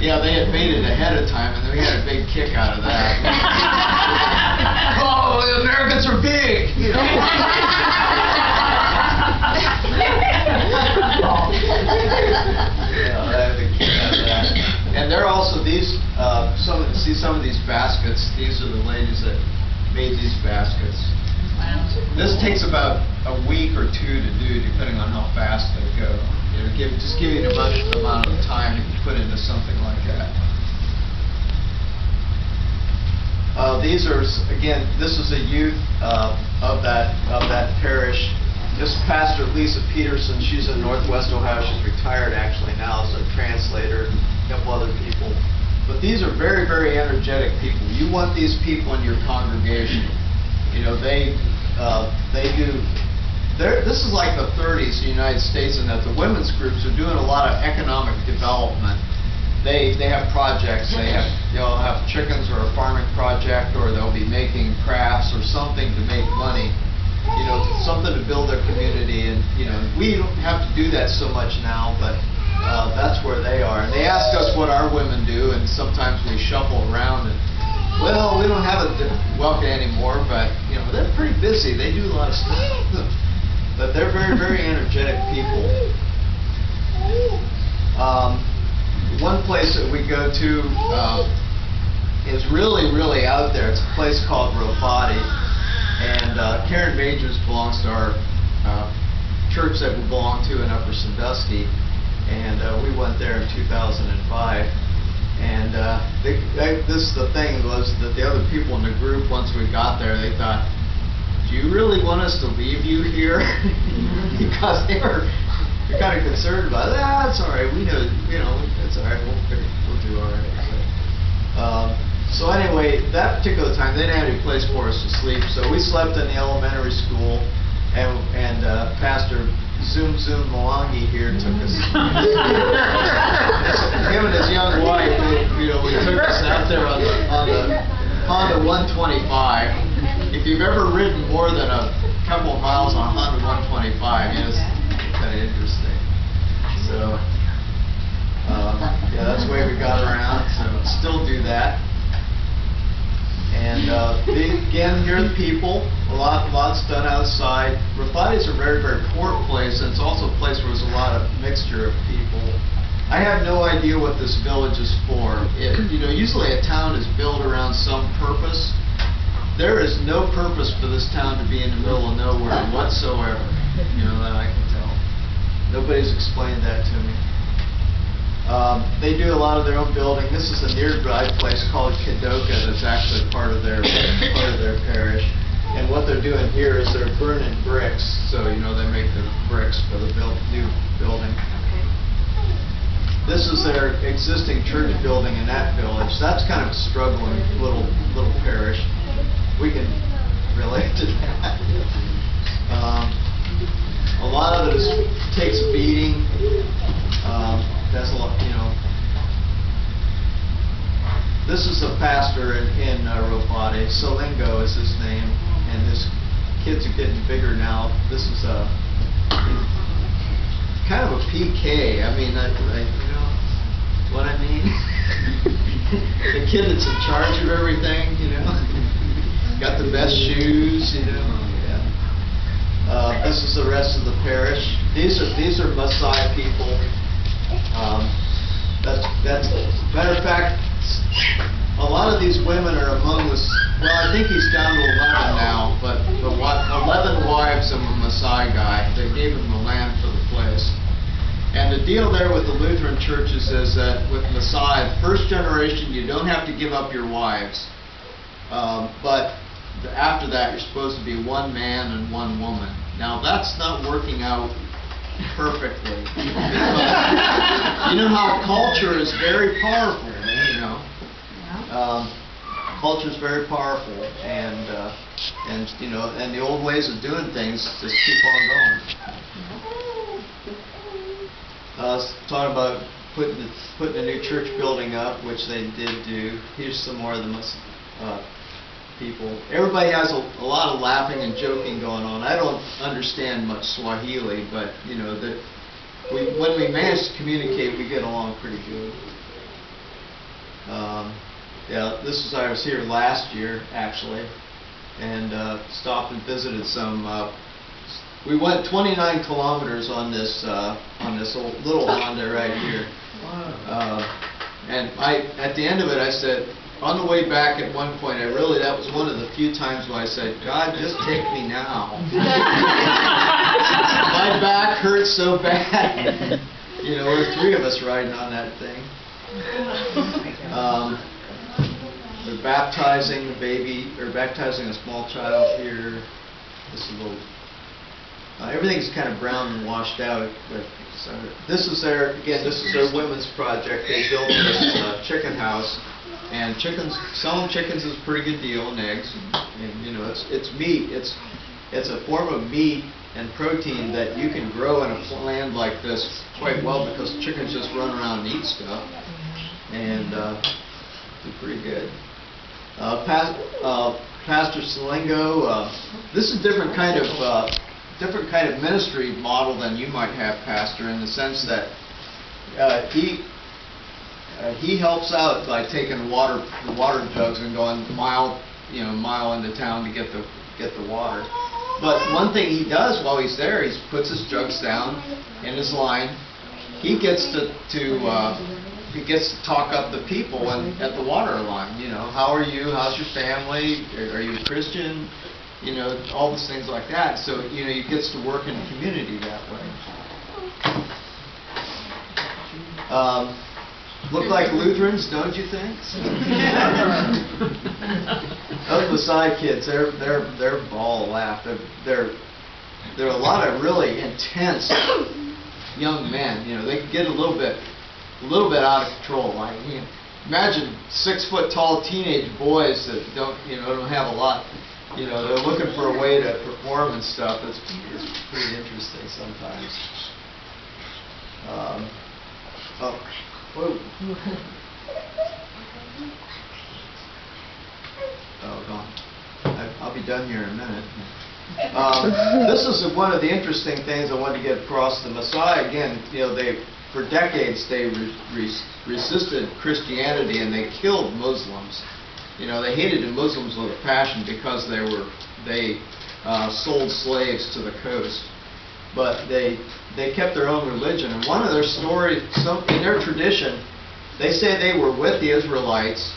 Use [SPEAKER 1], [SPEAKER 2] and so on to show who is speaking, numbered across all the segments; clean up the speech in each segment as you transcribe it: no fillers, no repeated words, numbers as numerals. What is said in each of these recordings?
[SPEAKER 1] Yeah, they had made it ahead of time, and we had a big kick out of that. Oh, the Americans are big! You know? Yeah, I had a kick out of that. And they're also these. Some of these baskets. These are the ladies that made these baskets.
[SPEAKER 2] Wow.
[SPEAKER 1] This takes about a week or two to do, depending on how fast they go. You know, just give you the amount of time you can put into something like that. These are, again, this is a youth of that parish. This Pastor Lisa Peterson, she's in Northwest Ohio. She's retired actually now as a translator. A couple other people. But these are very, very energetic people. You want these people in your congregation. You know, they do. This is like the 30s in the United States, in that the women's groups are doing a lot of economic development. They have projects. They'll have chickens or a farming project, or they'll be making crafts or something to make money. You know, something to build their community. And you know, we don't have to do that so much now, but that's where they are. And they ask us what our women do, and sometimes we shuffle around and, well, we don't have a welcome anymore, but you know, they're pretty busy. They do a lot of stuff. But they're very, very energetic people. One place that we go to is really, really out there. It's a place called Rofati. And Karen Majors belongs to our church that we belong to in Upper Sandusky. And we went there in 2005. And this is the thing, was that the other people in the group, once we got there, they thought, do you really want us to leave you here? Because they were kind of concerned about it. Ah, it's all right. We know, it's all right. We'll do all right. So anyway, that particular time, they didn't have any place for us to sleep. So we slept in the elementary school, and Pastor Zoom Mwangi here took us. Him and his young wife, we took us out there on the Honda 125. If you've ever ridden more than a couple of miles on a Honda 125, it's kind of interesting. So, yeah, that's the way we got around. So, still do that. And again, here are the people. Lots done outside. Rofati is a very, very poor place, and it's also a place where there's a lot of mixture of people. I have no idea what this village is for. Usually a town is built around some purpose. There is no purpose for this town to be in the middle of nowhere whatsoever. That I can tell. Nobody's explained that to me. They do a lot of their own building. This is a nearby place called Kadoka that's actually part of their parish. And what they're doing here is they're burning bricks. So they make the bricks for the new building. This is their existing church building in that village. That's kind of a struggling little parish. We can relate to that. A lot of it takes a beating. That's a lot, This is a pastor in Rofati. Salingo is his name, and his kids are getting bigger now. This is kind of a PK. I mean, what I mean? The kid that's in charge of everything, got the best shoes, Yeah. This is the rest of the parish. These are Maasai people. That's matter of fact, a lot of these women are among the. Well, I think he's down to 11 now, but the 11 wives of a Maasai guy. They gave him the land for the place. And the deal there with the Lutheran churches is that with Maasai, the first generation, you don't have to give up your wives. But after that, you're supposed to be one man and one woman. Now, that's not working out perfectly. You know how culture is very powerful, culture is very powerful, and the old ways of doing things just keep on going. Talking about putting a new church building up, which they did do. Here's some more of the people. Everybody has a lot of laughing and joking going on. I don't understand much Swahili, but when we manage to communicate, we get along pretty good. Yeah, I was here last year actually, and stopped and visited some. We went 29 kilometers on this old, little Honda right here. And at the end of it, I said, on the way back at one point, that was one of the few times when I said, God, just take me now. My back hurts so bad. You know, there were 3 of us riding on that thing. They're baptizing the baby, or baptizing a small child here. This is a little. Everything's kind of brown and washed out. But this is their women's project. They built this chicken house, and selling chickens is a pretty good deal, and eggs. And you know, it's meat. It's a form of meat and protein that you can grow in a land like this quite well, because chickens just run around and eat stuff, and do pretty good. Pastor Salingo, this is a different kind of ministry model than you might have, Pastor, in the sense that he helps out by taking the water jugs and going a mile into town to get the water. But one thing he does while he's there, he puts his jugs down in his line. He gets to talk up the people at the water line. You know, how are you? How's your family? Are you a Christian? You know, all those things like that. So, you know, he gets to work in the community that way. Look like Lutherans, don't you think? Those Masai kids, they're ball laugh. They're a lot of really intense young men. You know, they can get a little bit out of control. Like, you know, imagine 6 foot tall teenage boys that don't have a lot. You know, they're looking for a way to perform and stuff. It's pretty interesting sometimes. Whoa. Gone. I'll be done here in a minute. This is one of the interesting things I wanted to get across. The Maasai, again, you know, for decades they resisted Christianity, and they killed Muslims. You know, they hated the Muslims with a passion because they sold slaves to the coast. But they kept their own religion. And one of their stories, in their tradition, they say they were with the Israelites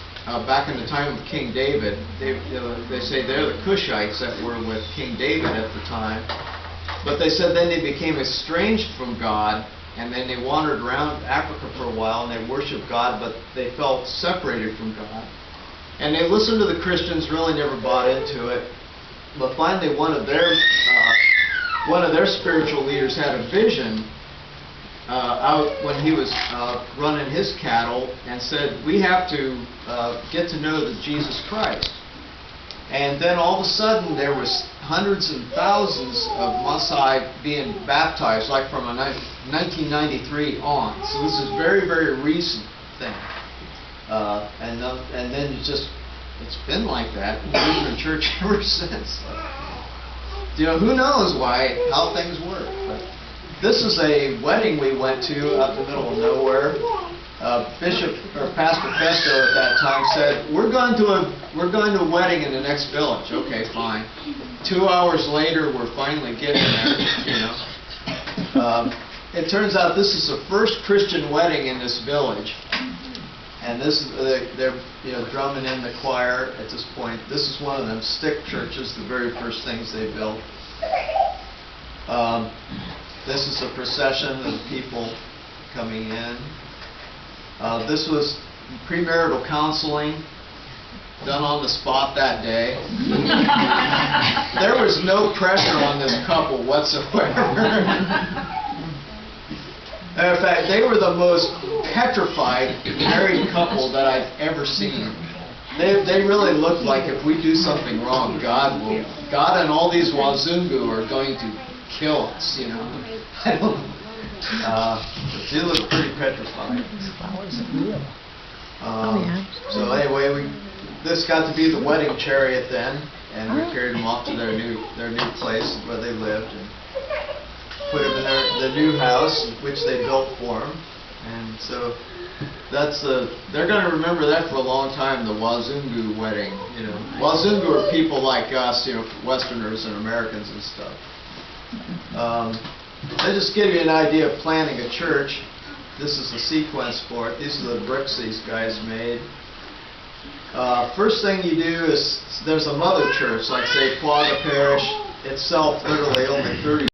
[SPEAKER 1] back in the time of King David. They say they're the Cushites that were with King David at the time. But they said then they became estranged from God, and then they wandered around Africa for a while, and they worshiped God, but they felt separated from God. And they listened to the Christians, really never bought into it. But finally, one of their spiritual leaders had a vision out when he was running his cattle, and said, we have to get to know the Jesus Christ. And then all of a sudden there was hundreds and thousands of Maasai being baptized, like from 1993 on. So this is a very, very recent thing. And then it's been like that in the Lutheran Church ever since. You know, who knows how things work. But this is a wedding we went to out in the middle of nowhere. Pastor Festo at that time said, we're going to a wedding in the next village. Okay, fine. 2 hours later, we're finally getting there. You know, it turns out this is the first Christian wedding in this village. And they're drumming in the choir at this point. This is one of them stick churches, the very first things they built. This is a procession of people coming in. This was premarital counseling done on the spot that day. There was no pressure on this couple whatsoever. In fact, they were the most petrified married couple that I've ever seen. They really looked like if we do something wrong, God and all these Wazungu are going to kill us, you know. I don't know. They look pretty petrified. So anyway, this got to be the wedding chariot then, and we carried them off to their new place where they lived, and put them in the new house which they built for them. And so that's they're going to remember that for a long time, the Wazungu wedding. You know, Wazungu are people like us, you know, Westerners and Americans and stuff. They just give you an idea of planning a church. This is the sequence for it. These are the bricks these guys made. First thing you do is, there's a mother church, like say Quagga Parish itself, literally only 30